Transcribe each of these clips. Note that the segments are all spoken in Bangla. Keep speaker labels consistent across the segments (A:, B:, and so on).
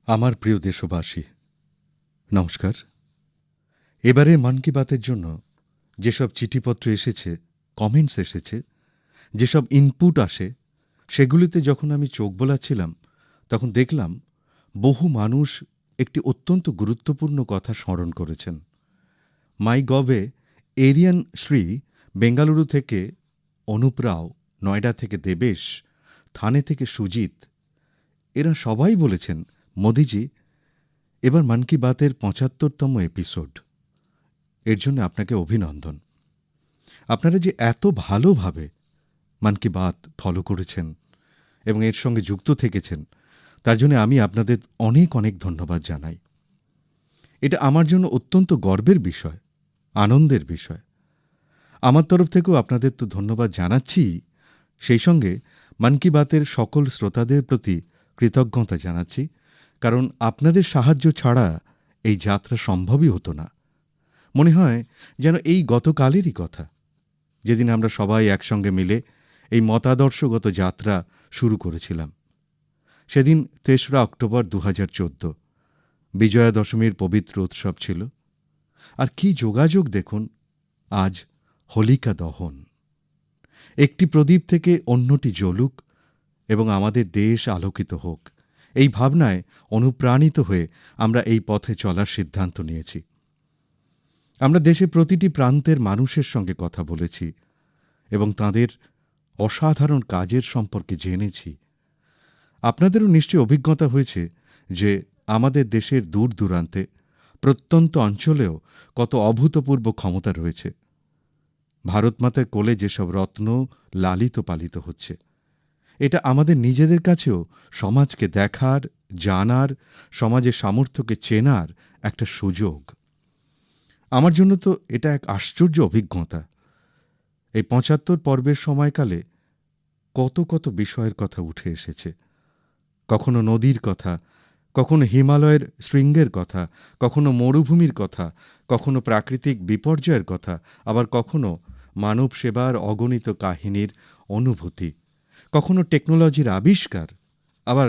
A: আমার প্রিয় দেশবাসী, নমস্কার। এবারে মন কি বাতের জন্য যেসব চিঠিপত্র এসেছে, কমেন্টস এসেছে, যেসব ইনপুট আসে, সেগুলিতে যখন আমি চোখ বোলাচ্ছিলাম, তখন দেখলাম বহু মানুষ একটি অত্যন্ত গুরুত্বপূর্ণ কথা স্মরণ করেছেন। মাই গভে এরিয়ান শ্রী, বেঙ্গালুরু থেকে অনুপ রাও, নয়ডা থেকে দেবেশ, থানে থেকে সুজিত, এরা সবাই বলেছেন, মোদিজি, এবার মন কি বাতের ৭৫তম এপিসোড। এর জন্য আপনাকে অভিনন্দন। আপনারা যে এত ভালোভাবে মন কি বাত ফলো করেছেন এবং এর সঙ্গে যুক্ত থেকেছেন, তার জন্য আমি আপনাদের অনেক অনেক ধন্যবাদ জানাই। এটা আমার জন্য অত্যন্ত গর্বের বিষয়, আনন্দের বিষয়। আমার তরফ থেকেও আপনাদের তো ধন্যবাদ জানাচ্ছিই, সেই সঙ্গে মন কি বাতের সকল শ্রোতাদের প্রতি কৃতজ্ঞতা জানাচ্ছি, কারণ আপনাদের সাহায্য ছাড়া এই যাত্রা সম্ভবই হতো না। মনে হয় যেন এই গতকালেরই কথা, যেদিন আমরা সবাই একসঙ্গে মিলে এই মতাদর্শগত যাত্রা শুরু করেছিলাম। সেদিন ৩রা অক্টোবর ২০১৪, বিজয়া দশমীর পবিত্র উৎসব ছিল। আর কি যোগাযোগ দেখুন, আজ হোলিকা দহন। একটি প্রদীপ থেকে অন্যটি জ্বলুক এবং আমাদের দেশ আলোকিত হোক, এই ভাবনায় অনুপ্রাণিত হয়ে আমরা এই পথে চলার সিদ্ধান্ত নিয়েছি। আমরা দেশের প্রতিটি প্রান্তের মানুষের সঙ্গে কথা বলেছি এবং তাঁদের অসাধারণ কাজের সম্পর্কে জেনেছি। আপনাদেরও নিশ্চয়ই অভিজ্ঞতা হয়েছে যে আমাদের দেশের দূর দূরান্তে, প্রত্যন্ত অঞ্চলেও কত অভূতপূর্ব ক্ষমতা রয়েছে। ভারতমাতার কোলে যেসব রত্ন লালিত পালিত হচ্ছে, এটা আমাদের নিজেদের কাছেও সমাজকে দেখার, জানার, সমাজের সামর্থ্যকে চেনার একটা সুযোগ। আমার জন্য তো এটা এক আশ্চর্য অভিজ্ঞতা। এই ৭৫ পর্বের সময়কালে কত কত বিষয়ের কথা উঠে এসেছে। কখনো নদীর কথা, কখনো হিমালয়ের শৃঙ্গের কথা, কখনো মরুভূমির কথা, কখনো প্রাকৃতিক বিপর্যয়ের কথা, আবার কখনো মানব সেবার অগণিত কাহিনীর অনুভূতি, কখনো টেকনোলজির আবিষ্কার, আবার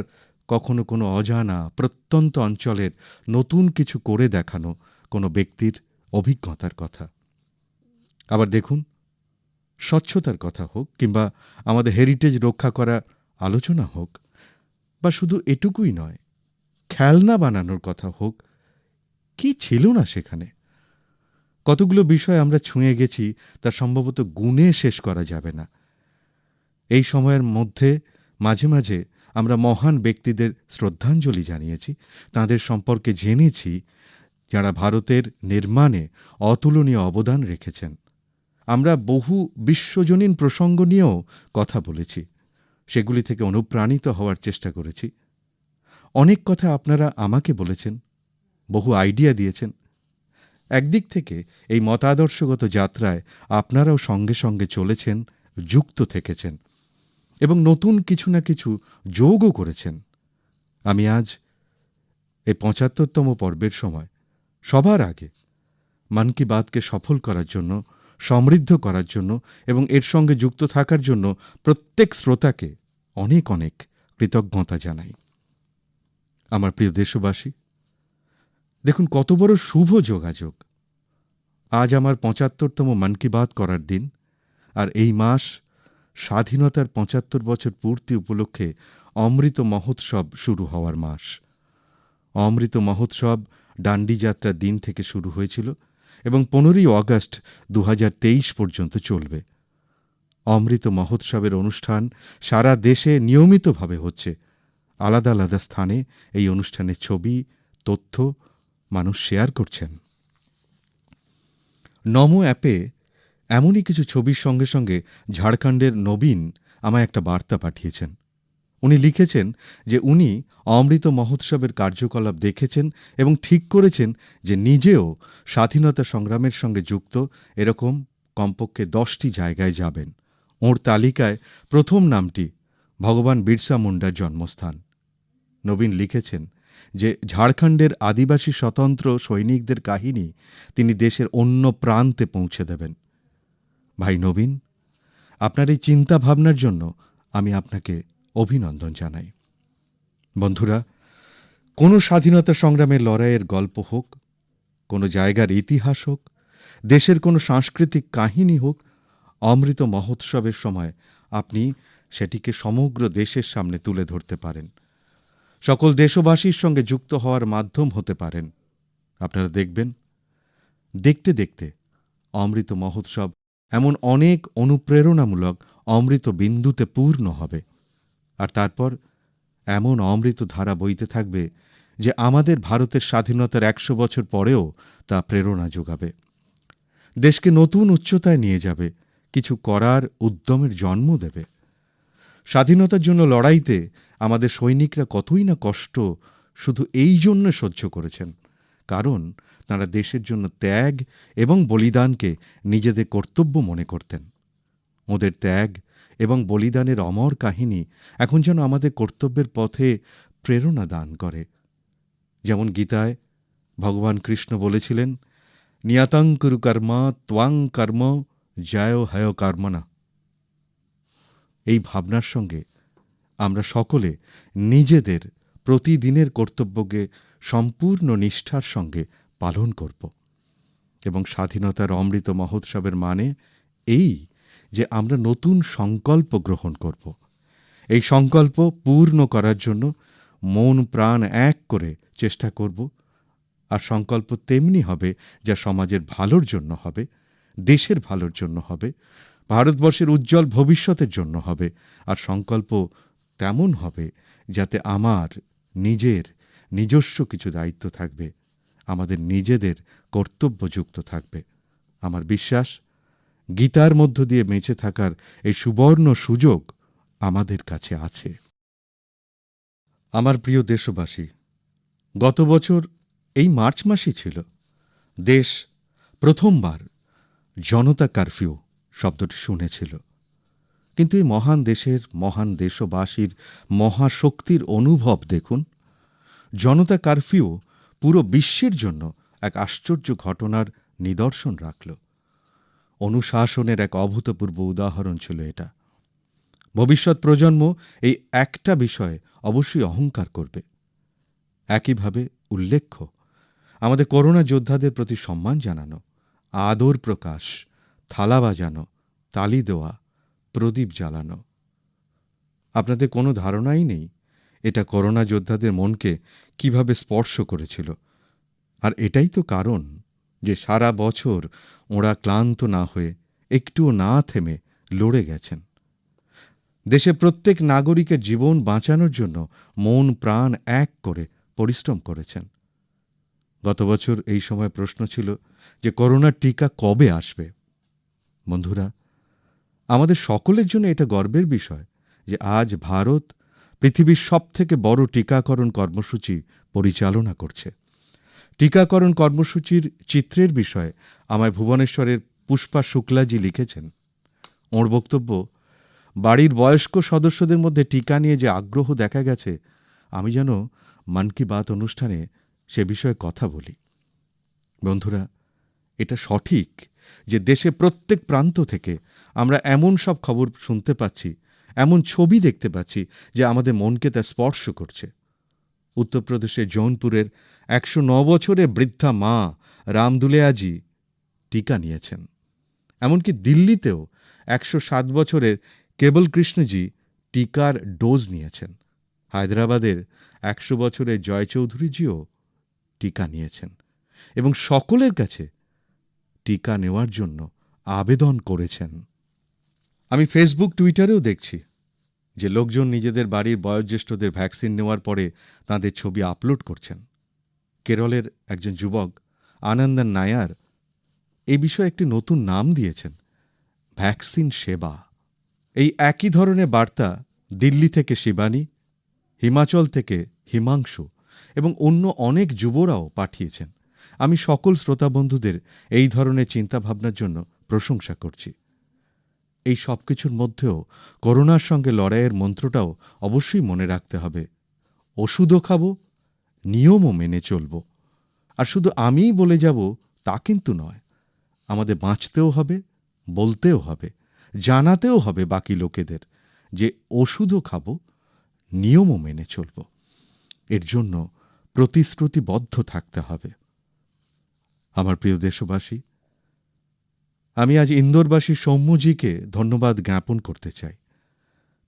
A: কখনো কোনো অজানা প্রত্যন্ত অঞ্চলের নতুন কিছু করে দেখানো কোনো ব্যক্তির অভিজ্ঞতার কথা। আবার দেখুন, স্বচ্ছতার কথা হোক কিংবা আমাদের হেরিটেজ রক্ষা করা আলোচনা হোক, বা শুধু এটুকুই নয়, খেলনা বানানোর কথা হোক, কি ছিল না সেখানে। কতগুলো বিষয় আমরা ছুঁয়ে গেছি, তা সম্ভবত গুণে শেষ করা যাবে না। এই সময়ের মধ্যে মাঝে মাঝে আমরা মহান ব্যক্তিদের শ্রদ্ধাঞ্জলি জানিয়েছি, তাঁদের সম্পর্কে জেনেছি, যাঁরা ভারতের নির্মাণে অতুলনীয় অবদান রেখেছেন। আমরা বহু বিশ্বজনীন প্রসঙ্গ নিয়েও কথা বলেছি, সেগুলি থেকে অনুপ্রাণিত হওয়ার চেষ্টা করেছি। অনেক কথা আপনারা আমাকে বলেছেন, বহু আইডিয়া দিয়েছেন। একদিক থেকে এই মতাদর্শগত যাত্রায় আপনারাও সঙ্গে সঙ্গে চলেছেন, যুক্ত থেকেছেন এবং নতুন কিছু না কিছু যোগও করেছেন। আমি আজ এই ৭৫তম পর্বের সময় সবার আগে মন কি বাতকে সফল করার জন্য, সমৃদ্ধ করার জন্য এবং এর সঙ্গে যুক্ত থাকার জন্য প্রত্যেক শ্রোতাকে অনেক অনেক কৃতজ্ঞতা জানাই। আমার প্রিয় দেশবাসী, দেখুন কত বড় শুভ যোগাযোগ। আজ আমার ৭৫তম মন কি বাত করার দিন, আর এই মাস স্বাধীনতার ৭৫ বছর পূর্তি উপলক্ষে অমৃত মহোৎসব শুরু হওয়ার মাস। অমৃত মহোৎসব ডান্ডি যাত্রার দিন থেকে শুরু হয়েছিল এবং ১৫ই আগস্ট ২০২৩ পর্যন্ত চলবে। অমৃত মহোৎসবের অনুষ্ঠান সারা দেশে নিয়মিতভাবে হচ্ছে। আলাদা আলাদা স্থানে এই অনুষ্ঠানের ছবি, তথ্য মানুষ শেয়ার করছেন। নমো অ্যাপে এমনই কিছু ছবির সঙ্গে সঙ্গে ঝাড়খণ্ডের নবীন আমায় একটা বার্তা পাঠিয়েছেন। উনি লিখেছেন যে উনি অমৃত মহোৎসবের কার্যকলাপ দেখেছেন এবং ঠিক করেছেন যে নিজেও স্বাধীনতা সংগ্রামের সঙ্গে যুক্ত এরকম কমপক্ষে ১০টি জায়গায় যাবেন। ওঁর তালিকায় প্রথম নামটি ভগবান বিরসা মুন্ডার জন্মস্থান। নবীন লিখেছেন যে ঝাড়খণ্ডের আদিবাসী স্বতন্ত্র সৈনিকদের কাহিনী তিনি দেশের অন্য প্রান্তে পৌঁছে দেবেন। ভাই নবীন, আপনার এই চিন্তা ভাবনার জন্য আমি আপনাকে অভিনন্দন জানাই। বন্ধুরা, কোনো স্বাধীনতা সংগ্রামের লড়াইয়ের গল্প হোক, কোনো জায়গার ইতিহাস হোক, দেশের কোনো সাংস্কৃতিক কাহিনী হোক, অমৃত মহোৎসবের সময় আপনি সেটিকে সমগ্র দেশের সামনে তুলে ধরতে পারেন, সকল দেশবাসীর সঙ্গে যুক্ত হওয়ার মাধ্যম হতে পারেন। আপনারা দেখবেন, দেখতে দেখতে অমৃত মহোৎসব এমন অনেক অনুপ্রেরণামূলক অমৃত বিন্দুতে পূর্ণ হবে, আর তারপর এমন অমৃত ধারা বইতে থাকবে যে আমাদের ভারতের স্বাধীনতার ১০০ বছর পরেও তা প্রেরণা যোগাবে, দেশকে নতুন উচ্চতায় নিয়ে যাবে, কিছু করার উদ্যমের জন্ম দেবে। স্বাধীনতার জন্য লড়াইতে আমাদের সৈনিকরা কতই না কষ্ট শুধু এই জন্য সহ্য করেছেন, কারণ তাঁরা দেশের জন্য ত্যাগ এবং বলিদানকে নিজেদের কর্তব্য মনে করতেন। ওদের ত্যাগ এবং বলিদানের অমর কাহিনী এখন যেন আমাদের কর্তব্যের পথে প্রেরণা দান করে। যেমন গীতায় ভগবান কৃষ্ণ বলেছিলেন, নিয়তং কুরু কর্ম ত্বং কর্ম জ্যায়ো হ্যয় কর্মণা। এই ভাবনার সঙ্গে আমরা সকলে নিজেদের প্রতিদিনের কর্তব্যকে সম্পূর্ণ নিষ্ঠার সঙ্গে পালন করব, এবং স্বাধীনতার অমৃত মহোৎসবের মানে এই যে আমরা নতুন সংকল্প গ্রহণ করব। এই সংকল্প পূর্ণ করার জন্য মন প্রাণ এক করে চেষ্টা করব, আর সংকল্প তেমনি হবে যা সমাজের ভালোর জন্য হবে, দেশের ভালোর জন্য হবে, ভারতবর্ষের উজ্জ্বল ভবিষ্যতের জন্য হবে, আর সংকল্প তেমন হবে যাতে আমার নিজস্ব কিছু দায়িত্ব থাকবে, আমাদের নিজেদের কর্তব্যযুক্ত থাকবে। আমার বিশ্বাস, গীতার মধ্য দিয়ে বেঁচে থাকার এই সুবর্ণ সুযোগ আমাদের কাছে আছে। আমার প্রিয় দেশবাসী, গত বছর এই মার্চ মাসই ছিল দেশ প্রথমবার জনতা কারফিউ শব্দটি শুনেছিল। কিন্তু এই মহান দেশের মহান দেশবাসীর মহাশক্তির অনুভব দেখুন। জনতা কারফিউ পুরো বিশ্বের জন্য এক আশ্চর্য ঘটনার নিদর্শন রাখল। অনুশাসনের এক অভূতপূর্ব উদাহরণ ছিল এটা। ভবিষ্যৎ প্রজন্ম এই একটা বিষয়ে অবশ্যই অহংকার করবে। একইভাবে উল্লেখ্য, আমাদের করোনা যোদ্ধাদের প্রতি সম্মান জানানো, আদর প্রকাশ, থালা বাজানো, তালি দেওয়া, প্রদীপ জ্বালানো। আপনাদের কোনো ধারণাই নেই এটা করোনা যোদ্ধাদের মনকে কিভাবে স্পর্শ করেছিল। আর এটাই তো কারণ যে সারা বছর ওঁরা ক্লান্ত না হয়ে, একটুও না থেমে লড়ে গেছেন। দেশের প্রত্যেক নাগরিকের জীবন বাঁচানোর জন্য মন প্রাণ এক করে পরিশ্রম করেছেন। গত বছর এই সময় প্রশ্ন ছিল যে করোনার টিকা কবে আসবে। বন্ধুরা, আমাদের সকলের জন্য এটা গর্বের বিষয় যে আজ ভারত পৃথিবীর সবথেকে বড় টিকাকরণ কর্মসূচি পরিচালনা করছে। টিকাকরণ কর্মসূচির চিত্রের বিষয়ে আমায় ভুবনেশ্বরের পুষ্পা শুক্লাজি লিখেছেন। ওঁর বক্তব্য, বাড়ির বয়স্ক সদস্যদের মধ্যে টিকা নিয়ে যে আগ্রহ দেখা গেছে, আমি যেন মন কি বাত অনুষ্ঠানে সে বিষয়ে কথা বলি। বন্ধুরা, এটা সঠিক যে দেশে প্রত্যেক প্রান্ত থেকে আমরা এমন সব খবর শুনতে পাচ্ছি, এমন ছবি দেখতে পাচ্ছি যে আমাদের মনকে তা স্পর্শ করছে। উত্তরপ্রদেশের জৌনপুরের ১০৯ বছরের বৃদ্ধা মা রামদুলেয়াজি টিকা নিয়েছেন। এমনকি দিল্লিতেও ১০৭ বছরের কেবল কৃষ্ণজি টিকার ডোজ নিয়েছেন। হায়দ্রাবাদের ১০০ বছরের জয় চৌধুরীজিও টিকা নিয়েছেন এবং সকলের কাছে টিকা নেওয়ার জন্য আবেদন করেছেন। আমি ফেসবুক, টুইটারেও দেখছি যে লোকজন নিজেদের বাড়ির বয়োজ্যেষ্ঠদের ভ্যাকসিন নেওয়ার পরে তাঁদের ছবি আপলোড করছেন। কেরলের একজন যুবক আনন্দন নায়ার এই বিষয়ে একটি নতুন নাম দিয়েছেন, ভ্যাকসিন সেবা। এই একই ধরনের বার্তা দিল্লি থেকে শিবানী, হিমাচল থেকে হিমাংশু এবং অন্য অনেক যুবরাও পাঠিয়েছেন। আমি সকল শ্রোতা বন্ধুদের এই ধরনের চিন্তাভাবনার জন্য প্রশংসা করছি। এই সব কিছুর মধ্যেও করোনার সঙ্গে লড়াইয়ের মন্ত্রটাও অবশ্যই মনে রাখতে হবে। ওষুধও খাবো, নিয়মও মেনে চলব। আর শুধু আমিই বলে যাব তা কিন্তু নয়, আমাদের বাঁচতেও হবে, বলতেও হবে, জানাতেও হবে বাকি লোকেদের যে ওষুধও খাবো, নিয়মও মেনে চলব। এর জন্য প্রতিশ্রুতিবদ্ধ থাকতে হবে। আমার প্রিয় দেশবাসী, আমি আজ ইন্দোরবাসী সৌম্যজিকে ধন্যবাদ জ্ঞাপন করতে চাই।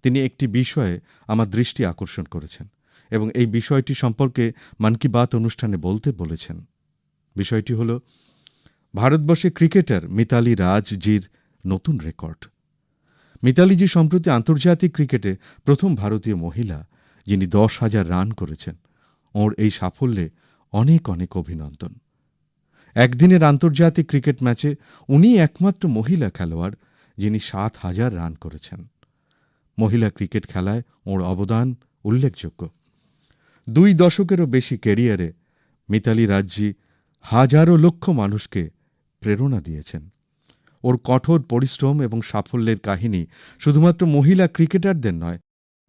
A: তিনি একটি বিষয়ে আমার দৃষ্টি আকর্ষণ করেছেন এবং এই বিষয়টি সম্পর্কে মন কি বাত অনুষ্ঠানে বলতে বলেছেন। বিষয়টি হল ভারতবর্ষে ক্রিকেটার মিতালি রাজজির নতুন রেকর্ড। মিতালিজি সম্প্রতি আন্তর্জাতিক ক্রিকেটে প্রথম ভারতীয় মহিলা যিনি 10,000 রান করেছেন। ওঁর এই সাফল্যে অনেক অনেক অভিনন্দন। একদিনের আন্তর্জাতিক ক্রিকেট ম্যাচে উনিই একমাত্র মহিলা খেলোয়াড় যিনি 7,000 রান করেছেন। মহিলা ক্রিকেট খেলায় ওঁর অবদান উল্লেখযোগ্য। 2 দশকেরও বেশি ক্যারিয়ারে মিতালি রাজজি হাজারো লক্ষ মানুষকে প্রেরণা দিয়েছেন। ওর কঠোর পরিশ্রম এবং সাফল্যের কাহিনী শুধুমাত্র মহিলা ক্রিকেটারদের নয়,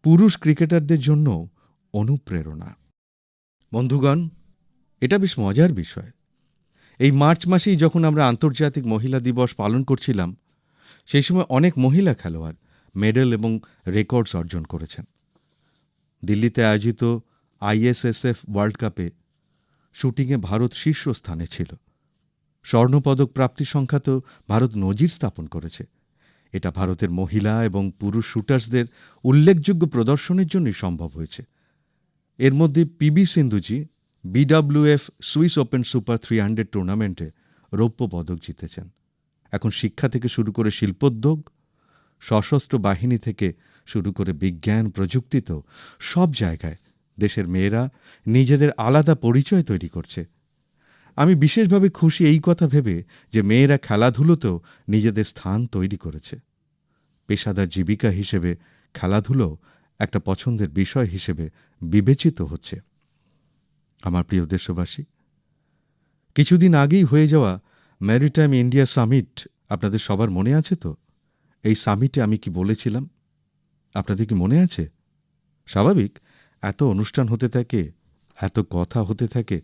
A: পুরুষ ক্রিকেটারদের জন্যও অনুপ্রেরণা। বন্ধুগণ, এটা বেশ মজার বিষয়। এই মার্চ মাসেই যখন আমরা আন্তর্জাতিক মহিলা দিবস পালন করছিলাম, সেই সময় অনেক মহিলা খেলোয়াড় মেডেল এবং রেকর্ডস অর্জন করেছেন। দিল্লিতে আয়োজিত আইএসএসএফ ওয়ার্ল্ড কাপে শুটিংয়ে ভারত শীর্ষস্থানে ছিল। স্বর্ণপদক প্রাপ্তি সংখ্যাতেও ভারত নজির স্থাপন করেছে। এটা ভারতের মহিলা এবং পুরুষ শুটার্সদের উল্লেখযোগ্য প্রদর্শনের জন্যই সম্ভব হয়েছে। এর মধ্যে পিবি সিন্ধুজি বিডব্লিউএফ সুইস ওপেন সুপার 300 টুর্নামেন্টে রৌপ্য পদক জিতেছেন। এখন শিক্ষা থেকে শুরু করে শিল্পোদ্যোগ, সশস্ত্র বাহিনী থেকে শুরু করে বিজ্ঞান প্রযুক্তিতেও সব জায়গায় দেশের মেয়েরা নিজেদের আলাদা পরিচয় তৈরি করছে। আমি বিশেষভাবে খুশি এই কথা ভেবে যে মেয়েরা খেলাধুলোতেও নিজেদের স্থান তৈরি করেছে। পেশাদার জীবিকা হিসেবে খেলাধুলো একটা পছন্দের বিষয় হিসেবে বিবেচিত হচ্ছে। আমার প্রিয় দেশবাসী, কিছুদিন আগেই হয়ে যাওয়া ম্যারিটাইম ইন্ডিয়া সামিট আপনাদের সবার মনে আছে তো? এই সামিটে আমি কি বলেছিলাম আপনাদের কি মনে আছে? স্বাভাবিক, এত অনুষ্ঠান হতে থাকে, এত কথা হতে থাকে,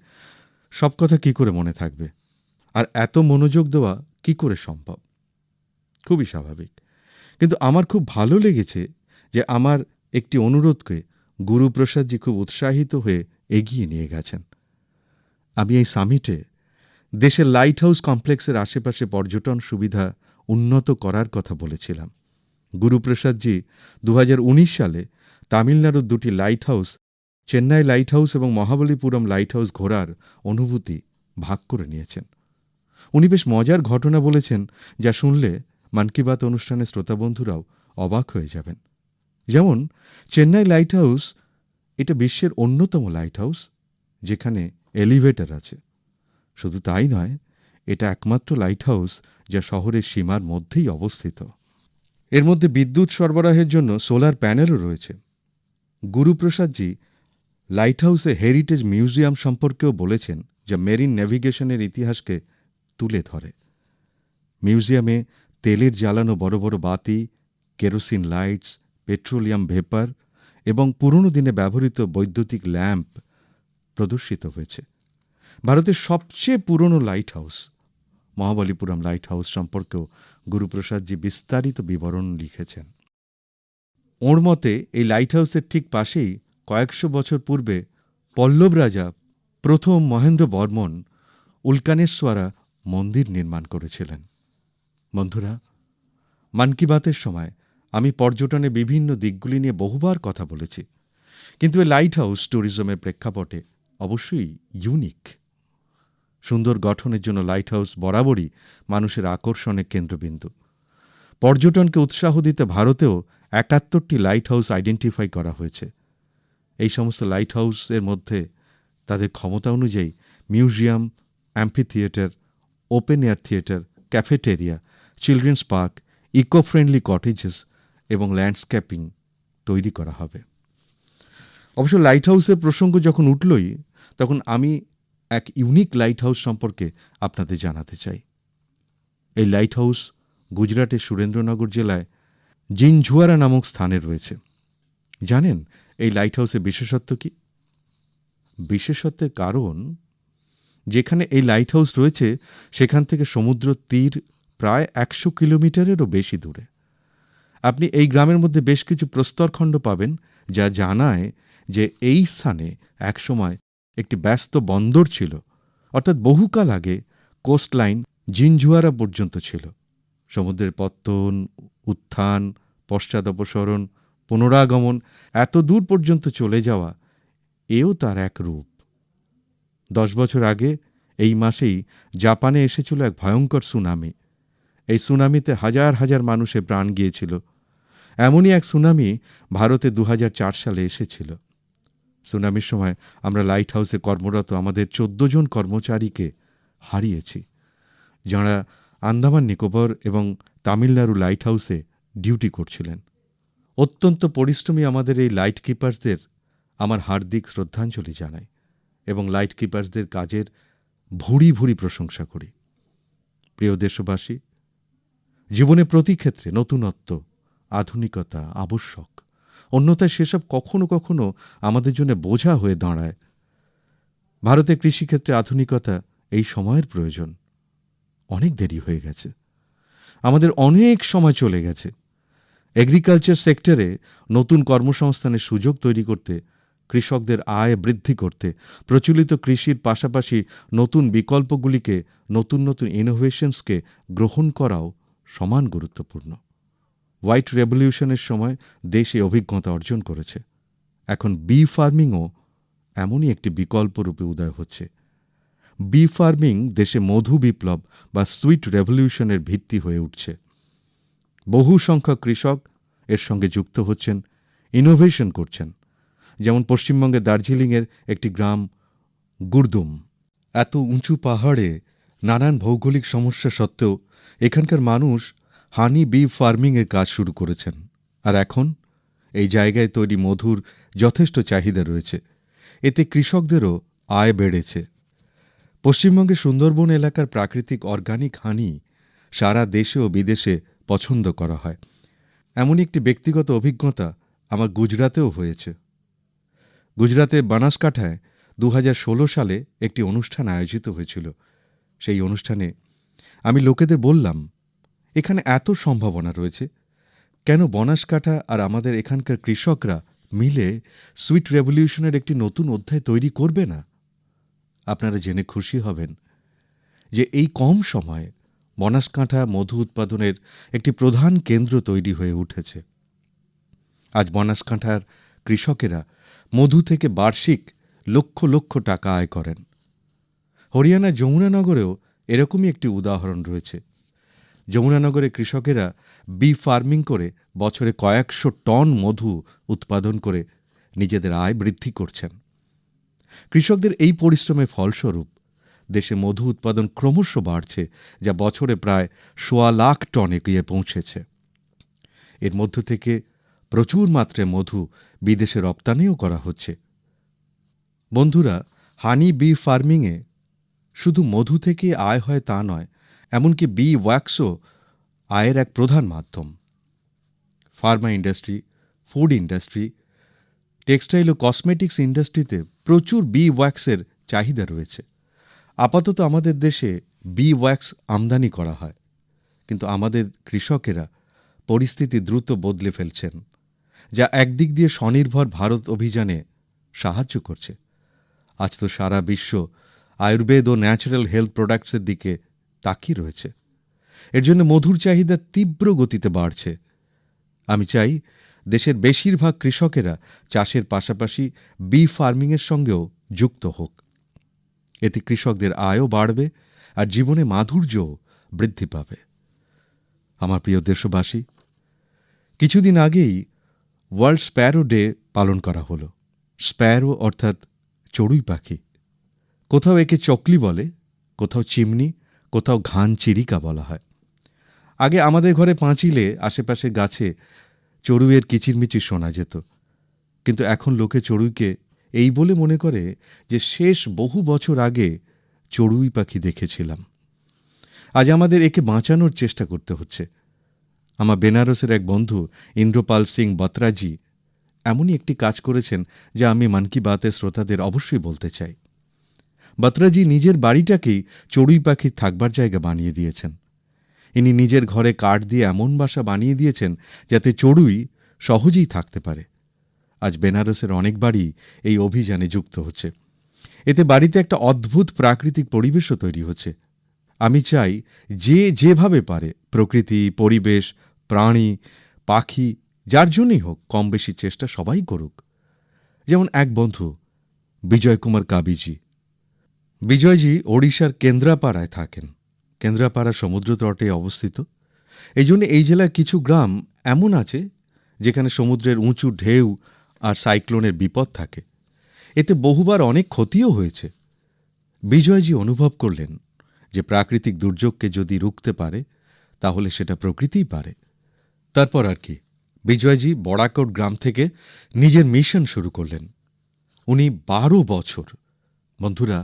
A: সব কথা কি করে মনে থাকবে? আর এত মনোযোগ দেওয়া কি করে সম্ভব? খুবই স্বাভাবিক। কিন্তু আমার খুব ভালো লেগেছে যে আমার একটি অনুরোধকে গুরুপ্রসাদজি খুব উৎসাহিত হয়ে এগিয়ে নিয়ে গেছেন। আমি এই সামিটে দেশের লাইট হাউস কমপ্লেক্সের আশেপাশে পর্যটন সুবিধা উন্নত করার কথা বলেছিলাম। গুরুপ্রসাদজি 2019 সালে তামিলনাড়ুর 2টি light house, Chennai light house এবং মহাবলীপুরম লাইট হাউস ঘোরার অনুভূতি ভাগ করে নিয়েছেন। উনি বেশ মজার ঘটনা বলেছেন, যা শুনলে মন কি বাত অনুষ্ঠানের শ্রোতাবন্ধুরাও অবাক হয়ে যাবেন। যেমন চেন্নাই লাইট হাউস এটা বিশ্বের অন্যতম লাইট হাউস যেখানে এলিভেটর আছে। শুধু তাই নয়, এটা একমাত্র লাইট হাউস যা শহরের সীমার মধ্যেই অবস্থিত। এর মধ্যে বিদ্যুৎ সরবরাহের জন্য সোলার প্যানেলও রয়েছে। গুরুপ্রসাদজি লাইট হাউসে হেরিটেজ মিউজিয়াম সম্পর্কেও বলেছেন, যা মেরিন নেভিগেশনের ইতিহাসকে তুলে ধরে। মিউজিয়ামে তেলের জ্বালানো বড় বড় বাতি, কেরোসিন লাইটস, পেট্রোলিয়াম ভেপার এবং পুরনো দিনে ব্যবহৃত বৈদ্যুতিক ল্যাম্প প্রদর্শিত হয়েছে। ভারতের সবচেয়ে পুরনো light house Mahabalipuram light house সম্পর্কেও গুরুপ্রসাদজি বিস্তারিত বিবরণ লিখেছেন। ওঁর মতে এই লাইট হাউসের ঠিক পাশেই কয়েকশো বছর পূর্বে পল্লব রাজা প্রথম মহেন্দ্র বর্মন উল্কানেশ্বরা মন্দির নির্মাণ করেছিলেন। বন্ধুরা, মন কি বাতের সময় আমি পর্যটনের বিভিন্ন দিকগুলি নিয়ে বহুবার কথা বলেছি, কিন্তু এই লাইট হাউস ট্যুরিজমের প্রেক্ষাপটে অবশ্যই ইউনিক। সুন্দর গঠনের জন্য লাইট হাউস বরাবরই মানুষের আকর্ষণের কেন্দ্রবিন্দু। পর্যটনকে উৎসাহ দিতে ভারতেও 71টি লাইট হাউস আইডেন্টিফাই করা হয়েছে। এই সমস্ত লাইট হাউসের মধ্যে তাদের ক্ষমতা অনুযায়ী museum, amphitheatre, open air theatre, cafeteria, children's park, eco friendly cottages এবং ল্যান্ডস্কেপিং তৈরি করা হবে। অবশ্য লাইট হাউসের প্রসঙ্গ যখন উঠলই, তখন আমি এক ইউনিক লাইট হাউস সম্পর্কে আপনাদের জানাতে চাই। এই লাইট হাউস গুজরাটের সুরেন্দ্রনগর জেলায় জিনঝুয়ারা নামক স্থানে রয়েছে। জানেন এই লাইট হাউসের বিশেষত্ব কি? বিশেষত্বের কারণ, যেখানে এই লাইট হাউস রয়েছে সেখান থেকে সমুদ্র তীর প্রায় 100 কিলোমিটারেরও বেশি দূরে। আপনি এই গ্রামের মধ্যে বেশ কিছু প্রস্তরখণ্ড পাবেন, যা জানায় যে এই স্থানে একসময় একটি ব্যস্ত বন্দর ছিল, অর্থাৎ বহুকাল আগে কোস্টলাইন জিনঝুয়ারা পর্যন্ত ছিল। সমুদ্রের পত্তন, উত্থান, পশ্চাদপসরণ, পুনরাগমন, এত দূর পর্যন্ত চলে যাওয়া, এও তার এক রূপ। 10 বছর আগে এই মাসেই জাপানে এসেছিল এক ভয়ঙ্কর সুনামি। এই সুনামিতে হাজার হাজার মানুষের প্রাণ গিয়েছিল। এমনই এক সুনামি ভারতে 2004 সালে এসেছিল। সুনামির সময় আমরা লাইট হাউসে কর্মরত আমাদের 14 জন কর্মচারীকে হারিয়েছি, যাঁরা আন্দামান নিকোবর এবং তামিলনাড়ু লাইট হাউসে ডিউটি করছিলেন। অত্যন্ত পরিশ্রমী আমাদের এই লাইট কিপার্সদের আমার হার্দিক শ্রদ্ধাঞ্জলি জানাই এবং লাইট কিপার্সদের কাজের ভুরি ভুরি প্রশংসা করি। প্রিয় দেশবাসী, জীবনে প্রতি ক্ষেত্রে নতুনত্ব, আধুনিকতা আবশ্যক, অন্যথায় সেসব কখনো কখনো আমাদের জন্য বোঝা হয়ে দাঁড়ায়। ভারতের কৃষিক্ষেত্রে আধুনিকতা এই সময়ের প্রয়োজন। অনেক দেরি হয়ে গেছে, আমাদের অনেক সময় চলে গেছে। এগ্রিকালচার সেক্টরে নতুন কর্মসংস্থানের সুযোগ তৈরি করতে, কৃষকদের আয় বৃদ্ধি করতে, প্রচলিত কৃষির পাশাপাশি নতুন বিকল্পগুলিকে, নতুন নতুন ইনোভেশনসকে গ্রহণ করাও সমান গুরুত্বপূর্ণ। হোয়াইট রেভলিউশনের সময় দেশ এই অভিজ্ঞতা অর্জন করেছে। এখন বি ফার্মিংও এমনই একটি বিকল্প রূপে উদয় হচ্ছে। বি ফার্মিং দেশে মধু বিপ্লব বা সুইট রেভলিউশনের ভিত্তি হয়ে উঠছে। বহু সংখ্যক কৃষক এর সঙ্গে যুক্ত হচ্ছেন, ইনোভেশন করছেন। যেমন পশ্চিমবঙ্গের দার্জিলিংয়ের একটি গ্রাম গুরদুম। এত উঁচু পাহাড়ে নানান ভৌগোলিক সমস্যা সত্ত্বেও এখানকার মানুষ হানি বি ফার্মিংয়ের কাজ শুরু করেছেন। আর এখন এই জায়গায় তৈরি মধুর যথেষ্ট চাহিদা রয়েছে। এতে কৃষকদেরও আয় বেড়েছে। পশ্চিমবঙ্গের সুন্দরবন এলাকার প্রাকৃতিক অর্গানিক হানি সারা দেশে ও বিদেশে পছন্দ করা হয়। এমনই একটি ব্যক্তিগত অভিজ্ঞতা আমার গুজরাতেও হয়েছে। গুজরাতের বানাসকাঠায় 2016 সালে একটি অনুষ্ঠান আয়োজিত হয়েছিল। সেই অনুষ্ঠানে আমি লোকেদের বললাম, এখানে এত সম্ভাবনা রয়েছে, কেন বনাসকাঠা আর আমাদের এখানকার কৃষকরা মিলে সুইট রেভলিউশনের একটি নতুন অধ্যায় তৈরি করবে না? আপনারা জেনে খুশি হবেন যে এই কম সময়ে বনাসকাঁঠা মধু উৎপাদনের একটি প্রধান কেন্দ্র তৈরি হয়ে উঠেছে। আজ বনাসকাঁঠার কৃষকেরা মধু থেকে বার্ষিক লক্ষ লক্ষ টাকা আয় করেন। হরিয়ানার যমুনানগরেও এরকমই একটি উদাহরণ রয়েছে। যমুনানগরে কৃষকেরা বি ফার্মিং করে বছরে কয়েকশো টন মধু উৎপাদন করে নিজেদের আয় বৃদ্ধি করছেন। কৃষকদের এই পরিশ্রমের ফলস্বরূপ দেশে মধু উৎপাদন ক্রমশ বাড়ছে, যা বছরে প্রায় ১.৫ লাখ টনে গিয়ে পৌঁছেছে। এর মধ্য থেকে প্রচুর মাত্রায় মধু বিদেশে রপ্তানিও করা হচ্ছে। বন্ধুরা, হানি বি ফার্মিংয়ে শুধু মধু থেকে আয় হয় তা নয়, এমনকি বি ওয়্যাক্সও আয়ের এক প্রধান মাধ্যম। Pharma industry, food industry, textile ও কসমেটিক্স ইন্ডাস্ট্রিতে প্রচুর বি ওয়্যাক্সের চাহিদা রয়েছে। আপাতত আমাদের দেশে বি ওয়্যাক্স আমদানি করা হয়, কিন্তু আমাদের কৃষকেরা পরিস্থিতি দ্রুত বদলে ফেলছেন, যা একদিক দিয়ে স্বনির্ভর ভারত অভিযানে সাহায্য করছে। আজ তো সারা বিশ্ব আয়ুর্বেদ ও ন্যাচারাল হেলথ প্রোডাক্টসের দিকে তাকিয়ে রয়েছে। এর জন্য মধুর চাহিদা তীব্র গতিতে বাড়ছে। আমি চাই দেশের বেশিরভাগ কৃষকেরা চাষের পাশাপাশি বি ফার্মিংয়ের সঙ্গেও যুক্ত হোক। এতে কৃষকদের আয়ও বাড়বে আর জীবনে মাধুর্যও বৃদ্ধি পাবে। আমার প্রিয় দেশবাসী, কিছুদিন আগেই ওয়ার্ল্ড স্প্যারো ডে পালন করা হলো। স্প্যারো অর্থাৎ চড়ুই পাখি। কোথাও একে চকলি বলে, কোথাও চিমনি, কোথাও ঘান চিরিকা বলা হয়। আগে আমাদের ঘরে পাঁচিলে আশেপাশে গাছে চড়ুইয়ের কিচিরমিচির শোনা যেত, কিন্তু এখন লোকে চড়ুইকে এই বলে মনে করে যে শেষ বহু বছর আগে চড়ুই পাখি দেখেছিলাম। আজ আমাদের একে বাঁচানোর চেষ্টা করতে হচ্ছে। আমার বেনারসের এক বন্ধু ইন্দ্রপাল সিং বত্রাজি এমনই একটি কাজ করেছেন, যা আমি মন কি বাতের শ্রোতাদের অবশ্যই বলতে চাই। বত্রাজি নিজের বাড়িটাকেই চড়ুই পাখির থাকবার জায়গা বানিয়ে দিয়েছেন। ইনি নিজের ঘরে কাঠ দিয়ে এমন বাসা বানিয়ে দিয়েছেন যাতে চড়ুই সহজেই থাকতে পারে। আজ বেনারসের অনেক বাড়ি এই অভিযানে যুক্ত হচ্ছে। এতে বাড়িতে একটা অদ্ভুত প্রাকৃতিক পরিবেশও তৈরি হচ্ছে। আমি চাই যে যেভাবে পারে প্রকৃতি, পরিবেশ, প্রাণী, পাখি যার জন্যই হোক কম বেশি চেষ্টা সবাই করুক। যেমন এক বন্ধু বিজয় কুমার কাবিজি। বিজয়জি ওড়িশার কেন্দ্রাপাড়ায় থাকেন। কেন্দ্রাপাড়া সমুদ্র তটে অবস্থিত। এই জন্য এই জেলার কিছু গ্রাম এমন আছে যেখানে সমুদ্রের উঁচু ঢেউ আর সাইক্লোনের বিপদ থাকে। এতে বহুবার অনেক ক্ষতিও হয়েছে। বিজয়জি অনুভব করলেন যে প্রাকৃতিক দুর্যোগকে যদি রুখতে পারে তাহলে সেটা প্রকৃতিই পারে। তারপর আর কি, বিজয়জি বড়াকোট গ্রাম থেকে নিজের মিশন শুরু করলেন। উনি ১২ বছর, বন্ধুরা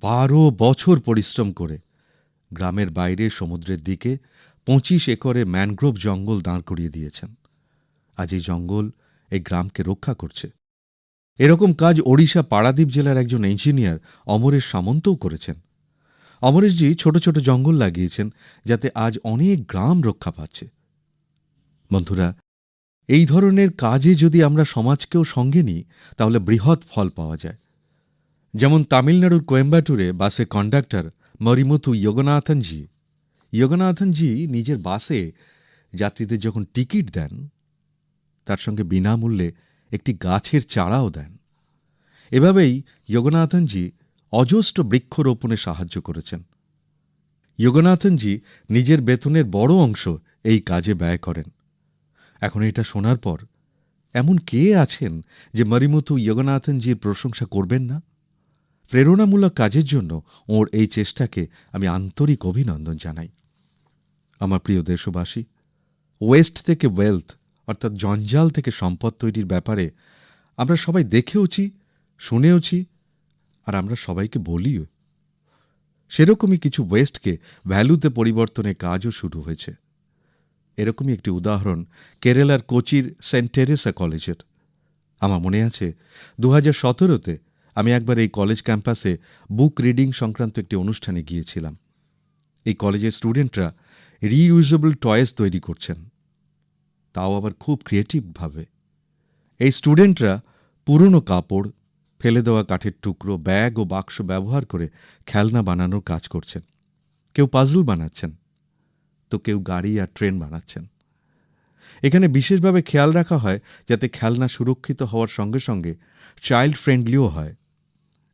A: ১২ বছর পরিশ্রম করে গ্রামের বাইরে সমুদ্রের দিকে ২৫ একরে ম্যানগ্রোভ জঙ্গল দাঁড় করিয়ে দিয়েছেন। আজ এই জঙ্গল এই গ্রামকে রক্ষা করছে। এরকম কাজ ওড়িশা পারাদীপ জেলার একজন ইঞ্জিনিয়ার অমরেশ সামন্তও করেছেন। অমরেশজি ছোট ছোট জঙ্গল লাগিয়েছেন যাতে আজ অনেক গ্রাম রক্ষা পাচ্ছে। বন্ধুরা, এই ধরনের কাজে যদি আমরা সমাজকেও সঙ্গে নিই তাহলে বৃহৎ ফল পাওয়া যায়। যেমন তামিলনাড়ুর কোয়েম্বাটুরে বাসে কন্ডাক্টর মরিমুথু যোগনাথনজি। যোগনাথনজি নিজের বাসে যাত্রীদের যখন টিকিট দেন তার সঙ্গে বিনামূল্যে একটি গাছের চারাও দেন। এভাবেই যোগনাথনজি অজস্র বৃক্ষরোপণে সাহায্য করেছেন। যোগনাথনজি নিজের বেতনের বড় অংশ এই কাজে ব্যয় করেন। এখন এটা শোনার পর এমন কে আছেন যে মরিমুথু যোগনাথনজির প্রশংসা করবেন না? প্রেরণামূলক কাজের জন্য ওঁর এই চেষ্টাকে আমি আন্তরিক অভিনন্দন জানাই। আমার প্রিয় দেশবাসী, ওয়েস্ট থেকে ওয়েলথ অর্থাৎ জঞ্জাল থেকে সম্পদ তৈরির ব্যাপারে আমরা সবাই দেখেওছি, শুনেওছি, আর আমরা সবাইকে বলিও। সেরকমই কিছু ওয়েস্টকে ভ্যালুতে পরিবর্তনের কাজও শুরু হয়েছে। এরকমই একটি উদাহরণ কেরালার কোচির সেন্ট টেরেসা কলেজের। আমার মনে আছে ২০১৭তে আমি একবার এই কলেজ ক্যাম্পাসে বুক রিডিং সংক্রান্ত একটি অনুষ্ঠানে গিয়েছিলাম। এই কলেজের স্টুডেন্টরা রিইউজেবল টয়েস তৈরি করছেন, তাও আবার খুব ক্রিয়েটিভভাবে। এই স্টুডেন্টরা পুরনো কাপড়, ফেলে দেওয়া কাঠের টুকরো, ব্যাগ ও বাক্স ব্যবহার করে খেলনা বানানোর কাজ করছেন। কেউ পাজল বানাচ্ছেন, তো কেউ গাড়ি আর ট্রেন বানাচ্ছেন। এখানে বিশেষভাবে খেয়াল রাখা হয় যাতে খেলনা সুরক্ষিত হওয়ার সঙ্গে সঙ্গে চাইল্ড ফ্রেন্ডলিও হয়।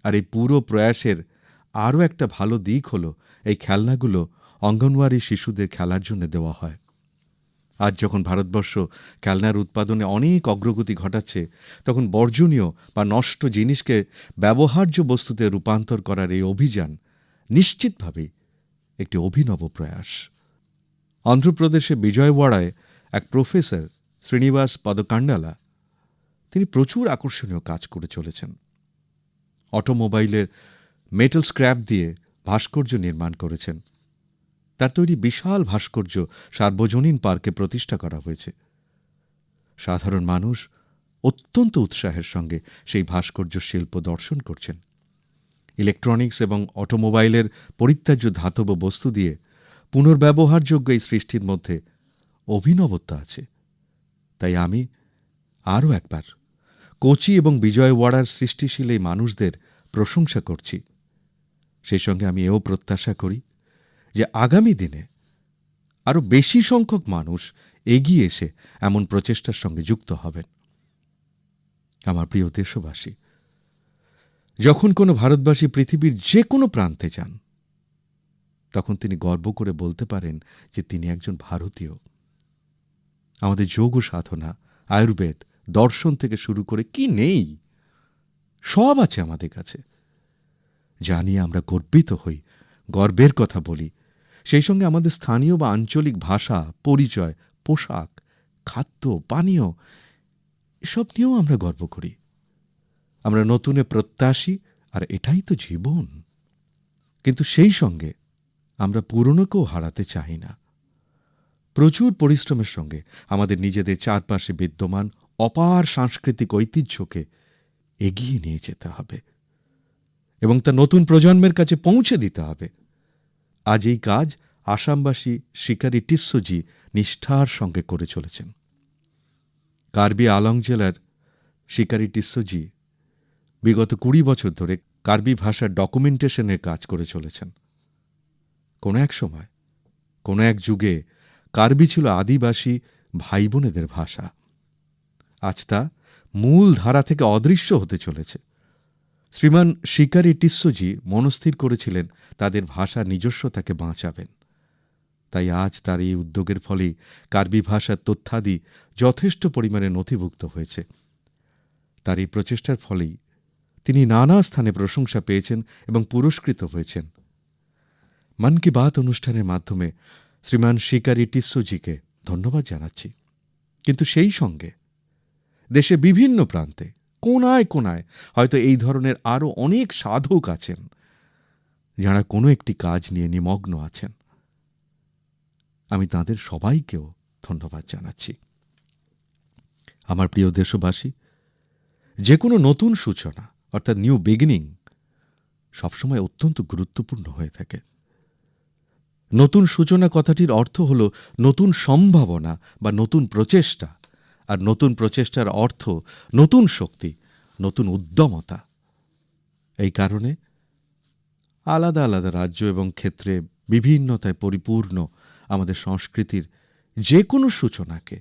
A: আর এই পুরো প্রয়াসের আরও একটা ভালো দিক হলো এই খেলনাগুলো অঙ্গনওয়াড়ি শিশুদের খেলার জন্য দেওয়া হয়। আজ যখন ভারতবর্ষ খেলনার উৎপাদনে অনেক অগ্রগতি ঘটাচ্ছে, তখন বর্জনীয় বা নষ্ট জিনিসকে ব্যবহার্য বস্তুতে রূপান্তর করার এই অভিযান নিশ্চিতভাবেই একটি অভিনব প্রয়াস। অন্ধ্রপ্রদেশে বিজয়ওয়াড়ায় এক প্রফেসর শ্রীনিবাস পদকাণ্ডালা, তিনি প্রচুর আকর্ষণীয় কাজ করে চলেছেন। অটোমোবাইলের মেটাল স্ক্র্যাপ দিয়ে ভাস্কর্য নির্মাণ করেছেন। তার তৈরি বিশাল ভাস্কর্য সার্বজনীন পার্কে প্রতিষ্ঠা করা হয়েছে। সাধারণ মানুষ অত্যন্ত উৎসাহের সঙ্গে সেই ভাস্কর্য শিল্প দর্শন করছেন। ইলেকট্রনিক্স এবং অটোমোবাইলের পরিত্যাজ্য ধাতব বস্তু দিয়ে পুনর্ব্যবহারযোগ্য এই সৃষ্টির মধ্যে অভিনবত্ব আছে। তাই আমি আরও একবার কোচি এবং বিজয়ওয়াড়ার সৃষ্টিশীল এই মানুষদের প্রশংসা করছি। সেই সঙ্গে আমি এও প্রত্যাশা করি যে আগামী দিনে আরও বেশি সংখ্যক মানুষ এগিয়ে এসে এমন প্রচেষ্টার সঙ্গে যুক্ত হবেন। আমার প্রিয় দেশবাসী, যখন কোনো ভারতবাসী পৃথিবীর যে কোনো প্রান্তে যান, তখন তিনি গর্ব করে বলতে পারেন যে তিনি একজন ভারতীয়। আমাদের যোগ সাধনা, আয়ুর্বেদ, দর্শন থেকে শুরু করে কি নেই, সব আছে আমাদের কাছে। যা নিয়ে আমরা গর্বিত হই, গর্বের কথা বলি। সেই সঙ্গে আমাদের স্থানীয় বা আঞ্চলিক ভাষা, পরিচয়, পোশাক, খাদ্য, পানীয় এসব নিয়েও আমরা গর্ব করি। আমরা নতুনে প্রত্যাশী, আর এটাই তো জীবন। কিন্তু সেই সঙ্গে আমরা পুরনোকেও হারাতে চাই না। প্রচুর পরিশ্রমের সঙ্গে আমাদের নিজেদের চারপাশে বিদ্যমান অপার সাংস্কৃতিক ঐতিহ্যকে এগিয়ে নিয়ে যেতে হবে এবং তা নতুন প্রজন্মের কাছে পৌঁছে দিতে হবে। আজ এই কাজ আসামবাসী শিকারি টিস্সোজি নিষ্ঠার সঙ্গে করে চলেছেন। কার্বি আলং জেলার শিকারি টিস্সোজি বিগত ২০ বছর ধরে কার্বি ভাষার ডকুমেন্টেশনের কাজ করে চলেছেন। কোনো এক সময়, কোনো এক যুগে কার্বি ছিল আদিবাসী ভাই বোনেদের ভাষা। আজ তা মূল ধারা থেকে অদৃশ্য হতে চলেছে। শ্রীমান শিকারি টিসসোজি মনস্থির করেছিলেন তাদের ভাষার নিজস্বতাকে বাঁচাবেন। তাই আজ তার এই উদ্যোগের ফলে কার্বি ভাষার তথ্যাদি যথেষ্ট পরিমাণে নথিভুক্ত হয়েছে। তার এই প্রচেষ্টার ফলেই তিনি নানা স্থানে প্রশংসা পেয়েছেন এবং পুরস্কৃত হয়েছেন। মন কি বাত অনুষ্ঠানের মাধ্যমে শ্রীমান শিকারি টিসসোজিকে ধন্যবাদ জানাচ্ছি। কিন্তু সেই সঙ্গে দেশে বিভিন্ন প্রান্তে কোনায় কোনায় হয়তো এই ধরনের আরও অনেক সাধক আছেন, যাঁরা কোনো একটি কাজ নিয়ে নিমগ্ন আছেন। আমি তাঁদের সবাইকেও ধন্যবাদ জানাচ্ছি। আমার প্রিয় দেশবাসী, যে কোনো নতুন সূচনা অর্থাৎ নিউ বিগিনিং সবসময় অত্যন্ত গুরুত্বপূর্ণ হয়ে থাকে। নতুন সূচনা কথাটির অর্থ হল নতুন সম্ভাবনা বা নতুন প্রচেষ্টা, আর নতুন প্রচেষ্টার অর্থ নতুন শক্তি, নতুন উদ্যমতা। এই কারণে আলাদা আলাদা রাজ্য এবং ক্ষেত্রে বিভিন্নতায় পরিপূর্ণ আমাদের সংস্কৃতির যে কোনো সূচনাকে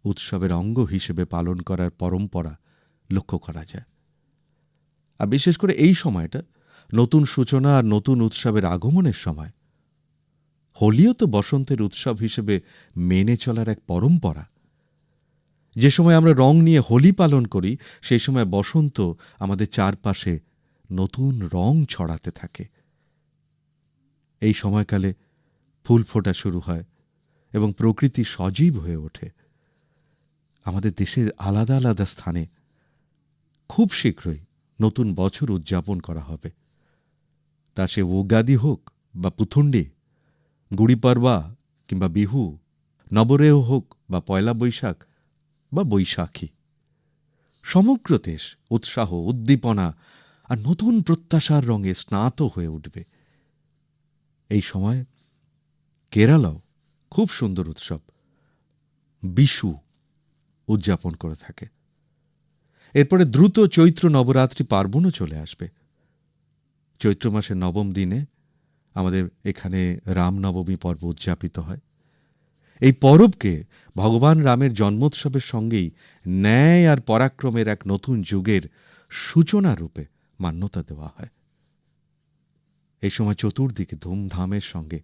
A: উৎসবের অঙ্গ হিসেবে পালন করার পরম্পরা লক্ষ্য করা যায়। আর বিশেষ করে এই সময়টা নতুন সূচনা আর নতুন উৎসবের আগমনের সময়। হোলিও তো বসন্তের উৎসব হিসেবে মেনে চলার এক পরম্পরা। যে সময় আমরা রং নিয়ে হোলি পালন করি, সেই সময় বসন্ত আমাদের চারপাশে নতুন রং ছড়াতে থাকে। এই সময়কালে ফুল ফোটা শুরু হয় এবং প্রকৃতি সজীব হয়ে ওঠে। আমাদের দেশের আলাদা আলাদা স্থানে খুব শীঘ্রই নতুন বছর উদযাপন করা হবে। তা সে উগাদি হোক বা পুথুন্ডি, গুড়ি পাড়বা কিংবা বিহু, নবরেহ হোক বা পয়লা বৈশাখ বা বৈশাখী। সমগ্র দেশ উৎসাহ, উদ্দীপনা আর নতুন প্রত্যাশার রঙে স্নাত হয়ে উঠবে। এই সময় কেরালাও খুব সুন্দর উৎসব বিশু উদযাপন করে থাকে। এরপরে দ্রুত চৈত্র নবরাত্রি পার্বণও চলে আসবে। চৈত্র মাসের নবম দিনে আমাদের এখানে রামনবমী পর্ব উদযাপিত হয়। এই পরবকে ভগবান রামের জন্মোৎসবের সঙ্গেই ন্যায় আর পরাক্রমের এক নতুন যুগের সূচনা রূপে মান্যতা দেওয়া হয়। এই সময় চতুর্দিকে ধুমধামের সঙ্গে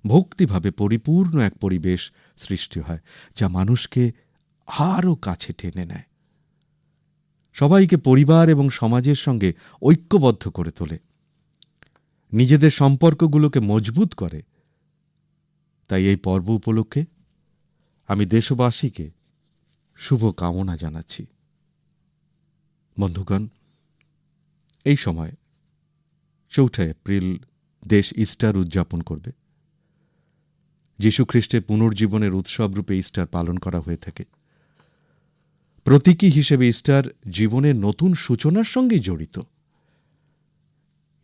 A: ভক্তিভাবে পরিপূর্ণ এক পরিবেশ সৃষ্টি হয়, যা মানুষকে আরও কাছে টেনে নেয়, সবাইকে পরিবার এবং সমাজের সঙ্গে ঐক্যবদ্ধ করে তোলে, নিজেদের সম্পর্কগুলোকে মজবুত করে। তাই এই পর্ব উপলক্ষে আমি দেশবাসীকে শুভ কামনা জানাচ্ছি। বন্ধুগণ, এই সময় ৪ঠা এপ্রিল দেশ ইস্টার উদযাপন করবে। যীশুখ্রিস্টের পুনর্জীবনের উৎসব রূপে ইস্টার পালন করা হয়ে থাকে। প্রতীকী হিসেবে ইস্টার জীবনের নতুন সূচনার সঙ্গেই জড়িত।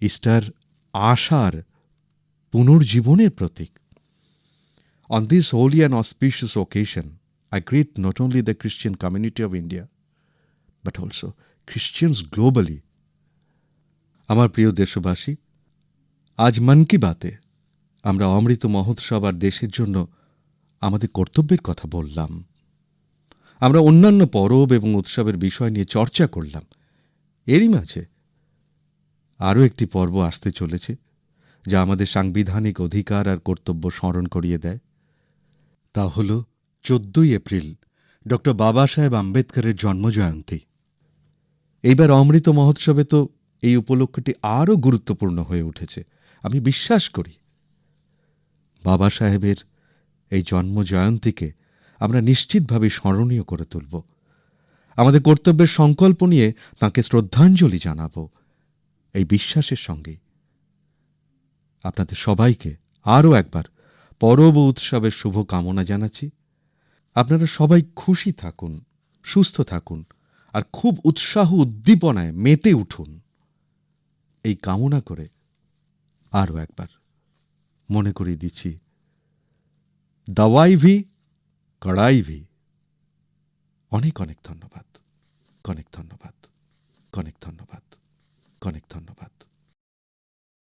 A: ইস্টার আশার পুনর্জীবনের প্রতীক। On this holy and auspicious occasion, I greet not only the Christian community of India, but also Christians globally. আমার প্রিয় দেশবাসী, আজ মন কি বাতে আমরা অমৃত মহোৎসব আর দেশের জন্য আমাদের কর্তব্যের কথা বললাম। আমরা অন্যান্য পরব এবং উৎসবের বিষয় নিয়ে চর্চা করলাম। এরই মাঝে আরও একটি পর্ব আসতে চলেছে, যা আমাদের সাংবিধানিক অধিকার আর কর্তব্য স্মরণ করিয়ে দেয়। তা হল ১৪ই এপ্রিল ডক্টর বাবা সাহেব আম্বেদকরের জন্মজয়ন্তী। এইবার অমৃত মহোৎসবে তো এই উপলক্ষটি আরও গুরুত্বপূর্ণ হয়ে উঠেছে। আমি বিশ্বাস করি বাবা সাহেবের এই জন্মজয়ন্তীকে আমরা নিশ্চিতভাবে স্মরণীয় করে তুলব। আমাদের কর্তব্যের সংকল্প নিয়ে তাঁকে শ্রদ্ধাঞ্জলি জানাব। এই বিশ্বাসের সঙ্গেই আপনাদের সবাইকে আরও একবার পরব ও উৎসবের শুভ কামনা জানাচ্ছি। আপনারা সবাই খুশি থাকুন, সুস্থ থাকুন আর খুব উৎসাহ উদ্দীপনায় মেতে উঠুন, এই কামনা করে আরও একবার মনে করিয়ে দিচ্ছি, দাওয়াই ভি কড়াই ভি। অনেক অনেক ধন্যবাদ, অনেক ধন্যবাদ। অনেক ধন্যবাদ, অনেক ধন্যবাদ।